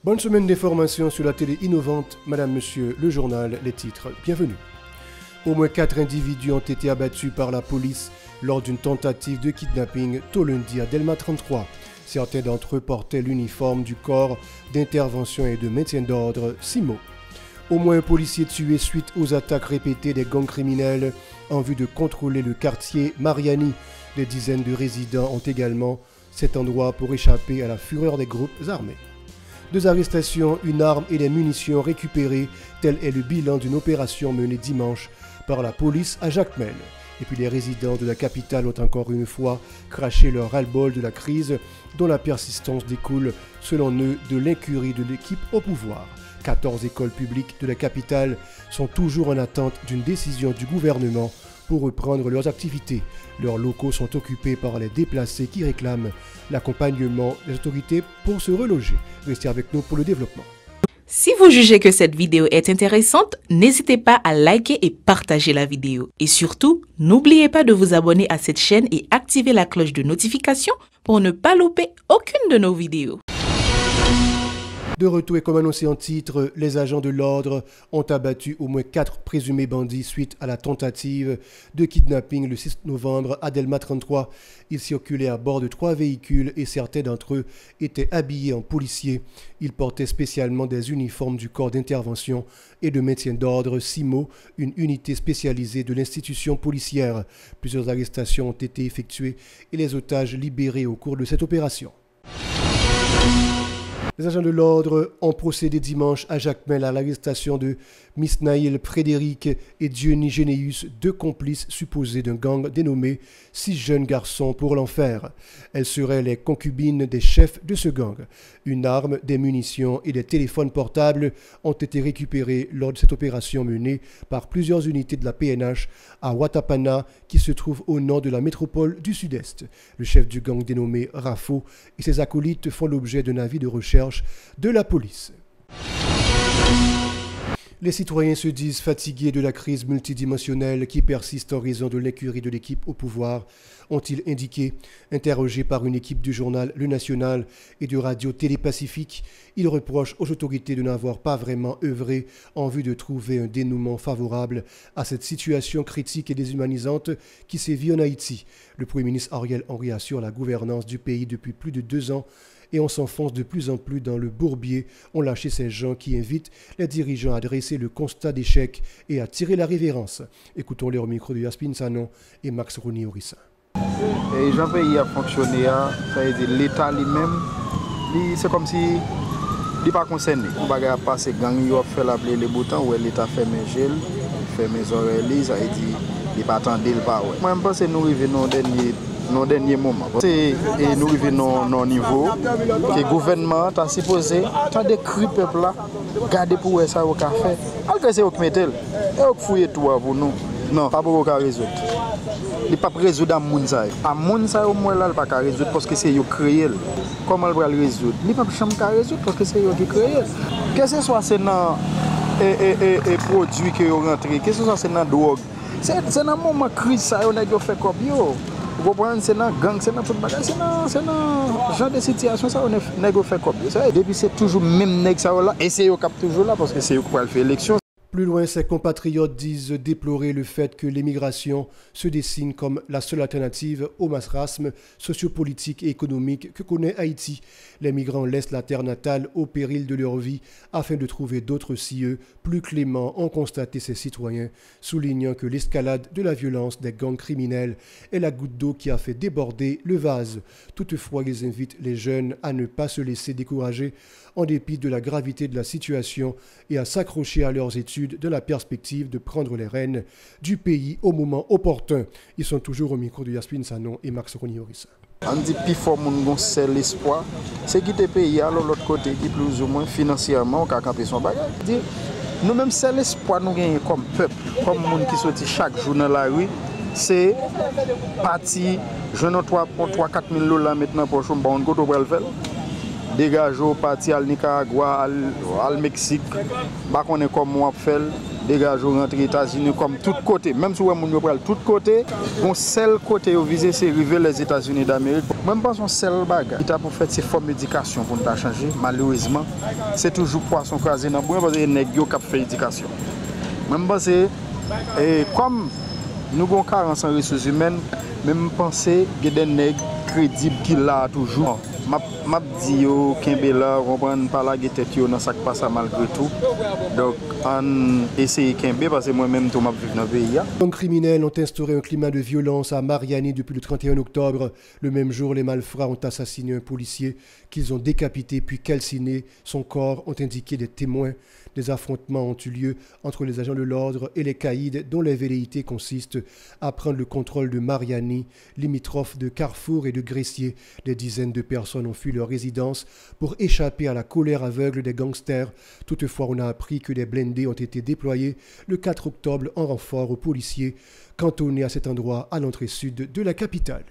Bonne semaine d'information sur la télé innovante, Madame, Monsieur, le journal, les titres, bienvenue. Au moins 4 individus ont été abattus par la police lors d'une tentative de kidnapping tôt lundi à Delma 33. Certains d'entre eux portaient l'uniforme du corps d'intervention et de maintien d'ordre CIMO. Au moins un policier tué suite aux attaques répétées des gangs criminels en vue de contrôler le quartier Mariani. Des dizaines de résidents ont également cet endroit pour échapper à la fureur des groupes armés. 2 arrestations, une arme et des munitions récupérées, tel est le bilan d'une opération menée dimanche par la police à Jacmel. Et puis les résidents de la capitale ont encore une fois craché leur ras-le-bol de la crise dont la persistance découle, selon eux, de l'incurie de l'équipe au pouvoir. 14 écoles publiques de la capitale sont toujours en attente d'une décision du gouvernement pour reprendre leurs activités. Leurs locaux sont occupés par les déplacés qui réclament l'accompagnement des autorités pour se reloger. Restez avec nous pour le développement. Si vous jugez que cette vidéo est intéressante, n'hésitez pas à liker et partager la vidéo. Et surtout, n'oubliez pas de vous abonner à cette chaîne et activer la cloche de notification pour ne pas louper aucune de nos vidéos. De retour et comme annoncé en titre, les agents de l'ordre ont abattu au moins 4 présumés bandits suite à la tentative de kidnapping le 6 novembre à Delma 33. Ils circulaient à bord de 3 véhicules et certains d'entre eux étaient habillés en policiers. Ils portaient spécialement des uniformes du corps d'intervention et de maintien d'ordre CIMO, une unité spécialisée de l'institution policière. Plusieurs arrestations ont été effectuées et les otages libérés au cours de cette opération. Les agents de l'ordre ont procédé dimanche à Jacmel à l'arrestation de Misnaïl Frédéric et Diony Généus, 2 complices supposés d'un gang dénommé 6 jeunes garçons pour l'enfer. Elles seraient les concubines des chefs de ce gang. Une arme, des munitions et des téléphones portables ont été récupérés lors de cette opération menée par plusieurs unités de la PNH à Watapana, qui se trouve au nord de la métropole du Sud-Est. Le chef du gang dénommé Rafo et ses acolytes font l'objet d'un avis de recherche de la police. Les citoyens se disent fatigués de la crise multidimensionnelle qui persiste en raison de l'incurie de l'équipe au pouvoir, ont-ils indiqué. Interrogés par une équipe du journal Le National et de Radio Télé-Pacifique, ils reprochent aux autorités de n'avoir pas vraiment œuvré en vue de trouver un dénouement favorable à cette situation critique et déshumanisante qui sévit en Haïti. Le Premier ministre Ariel Henry assure la gouvernance du pays depuis plus de 2 ans et on s'enfonce de plus en plus dans le bourbier, ont lâché ces gens qui invitent les dirigeants à dresser le constat d'échec et à tirer la révérence. Écoutons-les au micro de Yaspin Sanon et Max Roni-Orissa. Et jean pays a fonctionné, ça veut dire l'État lui-même, c'est comme si il n'est pas concerné. On va passer gang, il va faire l'appeler les boutons, où l'État fait mes gels, fait mes oreilles, ça veut dire il va attendre le pas. Moi, je pense que nous arrivons au dernier moment. Nous arrivons au niveau que le gouvernement a supposé décrire le peuple là, garder pour ça au café. Alors c'est au Kmetel, et au fouiller tout pour nous. Non, pas pour résoudre. Il ne peut pas résoudre à Mounsaï. À Mounsaï, au moins, là, il ne peut pas résoudre parce que c'est eux qui créent. Comment il va le résoudre? Il ne peut pas résoudre parce que c'est eux qui créent. Que ce soit dans les produits qui sont rentrés, que ce soit dans la drogue, c'est dans le moment de crise que on a fait comme ça. Vous comprenez, c'est dans gang, c'est dans tout le bagage, c'est dans ce genre de situation ça on a fait comme ça. Depuis c'est toujours même nèg ça là et c'est eux qui toujours là parce que c'est eux qui faire l'élection. Plus loin, ses compatriotes disent déplorer le fait que l'émigration se dessine comme la seule alternative au marasme sociopolitique et économique que connaît Haïti. Les migrants laissent la terre natale au péril de leur vie afin de trouver d'autres cieux plus cléments, ont constaté ces citoyens, soulignant que l'escalade de la violence des gangs criminels est la goutte d'eau qui a fait déborder le vase. Toutefois, ils invitent les jeunes à ne pas se laisser décourager en dépit de la gravité de la situation et à s'accrocher à leurs études dans la perspective de prendre les rênes du pays au moment opportun. Ils sont toujours au micro de Yaspin Sanon et Max Roni-Orissa. On dit plus fort mon c'est l'espoir, c'est quitter le pays alors l'autre côté qui plus ou moins financièrement a campé son bagage. Nous même c'est l'espoir nous gagnons comme peuple, comme monde qui sortit chaque jour dans la rue, c'est parti je n'ai 3 4 000 $ maintenant pour chum bon côté pour le faire. Dégage au parti al Nicaragua, al Mexique, bah qu'on est comme moi fait, dégage au rentrer aux États-Unis comme tout côté. Même si on est tout côté, bon seul côté où viser c'est arriver les États-Unis d'Amérique. Même pas son seul bagage. Il a pour faire ces formes d'éducation pour nous changer. Malheureusement, c'est toujours poisson croisé dans le bois parce que les nègres qui fait éducation. Même pas c'est comme nous avons carence en ressources humaines, même penser que des nègres crédibles qui l'a toujours. M'a dit yo Kembela comprendre pas la tête yo dans ça qui passe malgré tout. Donc on essaye Kembe parce que moi-même tout m'a vivre dans le pays. Les gangs criminels ont instauré un climat de violence à Mariani depuis le 31 octobre. Le même jour, les malfrats ont assassiné un policier qu'ils ont décapité puis calciné. Son corps, ont indiqué des témoins. Des affrontements ont eu lieu entre les agents de l'ordre et les caïds dont les velléités consistent à prendre le contrôle de Mariani, limitrophe de Carrefour et de Gressier. Des dizaines de personnes ont fui leur résidence pour échapper à la colère aveugle des gangsters. Toutefois, on a appris que des blindés ont été déployés le 4 octobre en renfort aux policiers cantonnés à cet endroit à l'entrée sud de la capitale.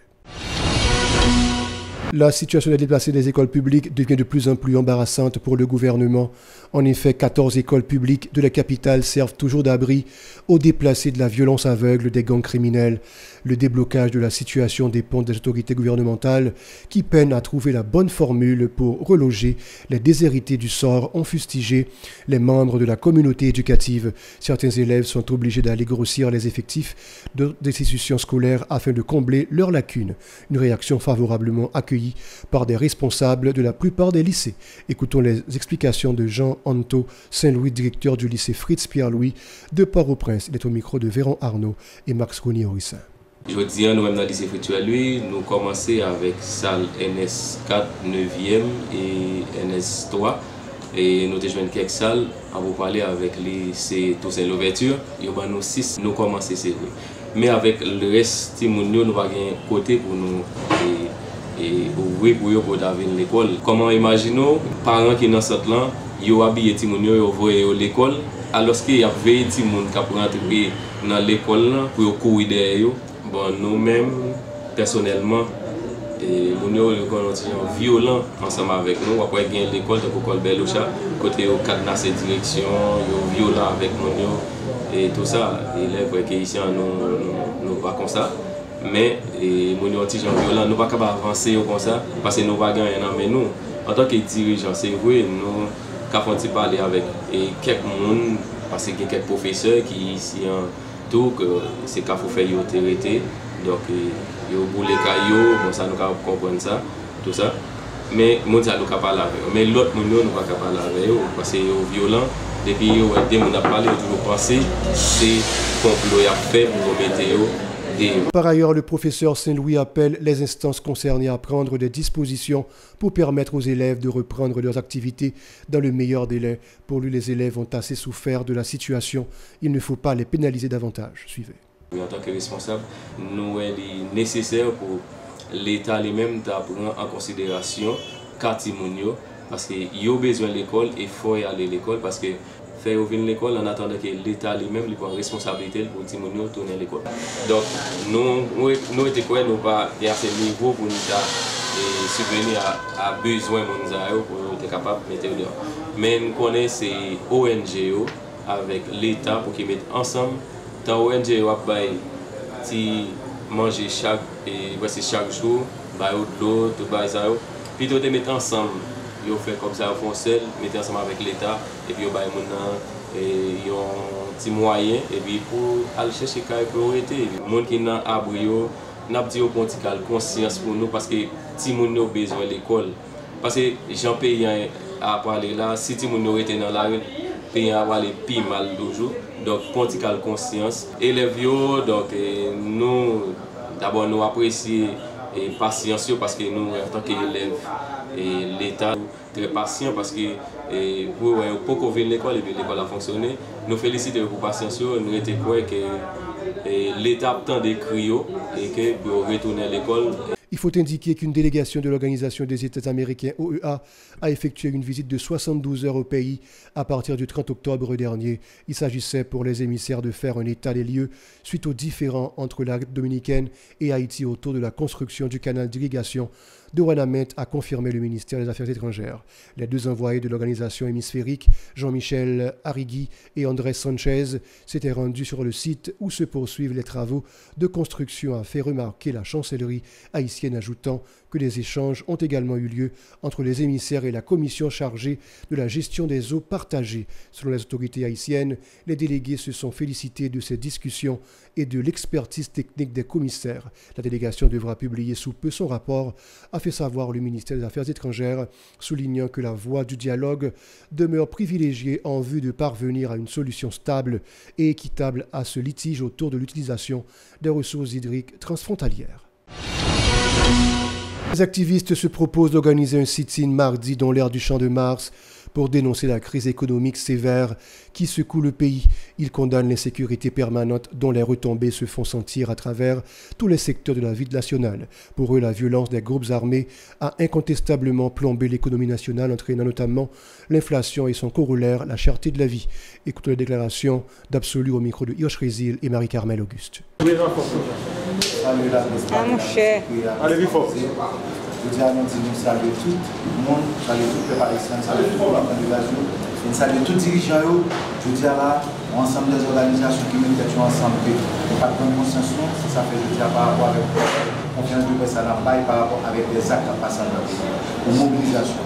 La situation des déplacés des écoles publiques devient de plus en plus embarrassante pour le gouvernement. En effet, 14 écoles publiques de la capitale servent toujours d'abri aux déplacés de la violence aveugle des gangs criminels. Le déblocage de la situation dépend des autorités gouvernementales qui peinent à trouver la bonne formule pour reloger les déshérités du sort, ont fustigé les membres de la communauté éducative. Certains élèves sont obligés d'aller grossir les effectifs des institutions scolaires afin de combler leurs lacunes. Une réaction favorablement accueillie par des responsables de la plupart des lycées. Écoutons les explications de Jean Anto Saint-Louis, directeur du lycée Fritz Pierre-Louis de Port-au-Prince. Il est au micro de Véron Arnaud et Max Coni-Horissin. Je dis, nous-mêmes dans le lycée Fritz Pierre-Louis, nous commençons avec salle NS4, 9e et NS3. Et nous avons joué quelques salles à vous parler avec les Toussaint l'ouverture. Il y a nous 6, nous commençons c'est vrai. Mais avec le reste, nous n'avons pas un côté pour nous. Et ouvrir pour venir à l'école. Comment imaginons parents qui dans cette là, ils habillent les gens, ils vont à l'école, alors qu'il y a 20 gens qui pour entrer dans l'école pour courir derrière. Bon, nous-mêmes, personnellement, nous sommes violents ensemble avec nous. Après, il y a l'école de l'école Beloucha, côté au cadenas de direction, ils sont violents avec nous. Et tout ça, les élèves qui ici, nous pas comme ça. Mais mon gens violents, nous ne pouvons pas avancer comme ça parce que nous ne pouvons pas gagner. Mais nous, en tant que dirigeants, c'est vrai, nous avons parlé avec quelques personnes, parce qu'il y a quelques professeurs qui ici en tout, que c'est qu'il faut faire une autorité. Donc, ils ont boulé cailloux, bon, ça nous comprendre ça, tout ça. Mais nous ne pouvons pas parler avec eux. Mais l'autre, nous ne pouvons pas parler avec eux parce qu'ils sont violents. Depuis que nous avons parlé, nous avons pensé que c'est complot à faire pour nous mettre. Par ailleurs, le professeur Saint-Louis appelle les instances concernées à prendre des dispositions pour permettre aux élèves de reprendre leurs activités dans le meilleur délai. Pour lui, les élèves ont assez souffert de la situation. Il ne faut pas les pénaliser davantage. Suivez. En tant que responsable, nous est nécessaire pour l'État lui-même de prendre en considération Katimunio parce qu'il a besoin de l'école et il faut y aller à l'école parce que faire venir l'école en attendant que l'État lui-même prenne responsabilité pour Timonio tourner à l'école. Donc nous étions quoi, nous pas à ce niveau pour nous subvenir à besoin de nous pour être capable de mettre dehors. Mais nous connaissons ces ONG avec l'État pour qu'ils mettent ensemble. Dans ONG qui manger chaque jour, de l'eau, tout ça. Puis ils mettent ensemble. Ils font comme ça, ils font seul, mettent ensemble avec l'État, et puis ils ont un petit moyen, et puis pour aller chercher les priorités. Les gens qui sont dans l'abri, nous avons dit qu'on a conscience pour nous, parce que les gens ont besoin de l'école. Parce que les gens payent à parler là, si les gens étaient dans la rue, payent à parler plus mal toujours. Donc, pour qu'on conscience. Élèves, donc, nous, d'abord, nous apprécions et patience parce que nous, en tant qu'élèves, l'État est très patient parce que pour qu'on vienne l'école et puis l'école a fonctionné, nous félicitons pour patience, nous étions quoi que l'État attend des cris et que pour retourner à l'école. Il faut indiquer qu'une délégation de l'Organisation des États américains, OEA, a effectué une visite de 72 heures au pays à partir du 30 octobre dernier. Il s'agissait pour les émissaires de faire un état des lieux suite aux différends entre la République dominicaine et Haïti autour de la construction du canal d'irrigation de Ouanamet, a confirmé le ministère des Affaires étrangères. Les deux envoyés de l'organisation hémisphérique, Jean-Michel Arrigui et Andrés Sanchez, s'étaient rendus sur le site où se poursuivent les travaux de construction, a fait remarquer la chancellerie haïtienne, ajoutant que les échanges ont également eu lieu entre les émissaires et la commission chargée de la gestion des eaux partagées. Selon les autorités haïtiennes, les délégués se sont félicités de ces discussions et de l'expertise technique des commissaires. La délégation devra publier sous peu son rapport, a fait savoir le ministère des Affaires étrangères, soulignant que la voie du dialogue demeure privilégiée en vue de parvenir à une solution stable et équitable à ce litige autour de l'utilisation des ressources hydriques transfrontalières. Les activistes se proposent d'organiser un sit-in mardi dans l'aire du Champ de Mars pour dénoncer la crise économique sévère qui secoue le pays. Ils condamnent l'insécurité permanente dont les retombées se font sentir à travers tous les secteurs de la vie nationale. Pour eux, la violence des groupes armés a incontestablement plombé l'économie nationale, entraînant notamment l'inflation et son corollaire, la cherté de la vie. Écoutons les déclarations d'Absolu au micro de Hirsch Résil et Marie-Carmel Auguste. Mon cher. Allez, vite fort. Je dis à nous, saluer tout le monde, saluer tout le peuple haïtien, saluer toute la population, saluer tous les dirigeants. Je dis à là, ensemble des organisations qui mettent ensemble, pas de consensus, ça fait je dis par rapport avec confiance de personne à bail, par rapport avec des actes à passer dans le pays, pour mobilisation.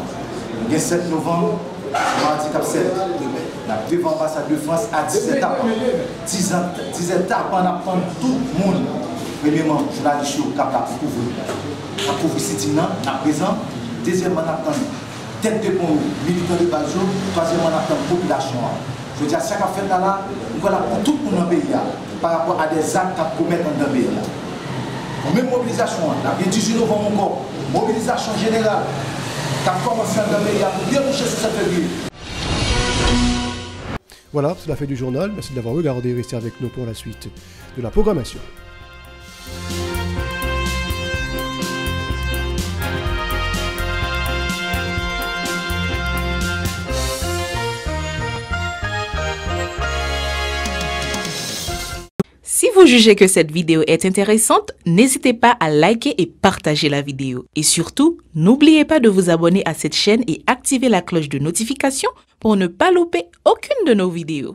Le 7 novembre, mardi 7, devant l'ambassade de France à 10 étapes. 10 étapes, on apprend tout le monde. Premièrement, journaliste au cap à couvrir site à présent. Deuxièmement, on attend tête de pont, militants de base. Troisièmement, on attend population. Je veux dire, chaque affaire là, nous voilà pour tout le monde dans le pays par rapport à des actes à commettre dans le pays. Même mobilisation, la 18 novembre encore, mobilisation générale qui a commencé dans le pays pour bien toucher sur cette février. Voilà, c'est la fin du journal. Merci d'avoir regardé. Restez avec nous pour la suite de la programmation. Si vous jugez que cette vidéo est intéressante, n'hésitez pas à liker et partager la vidéo. Et surtout, n'oubliez pas de vous abonner à cette chaîne et activer la cloche de notification pour ne pas louper aucune de nos vidéos.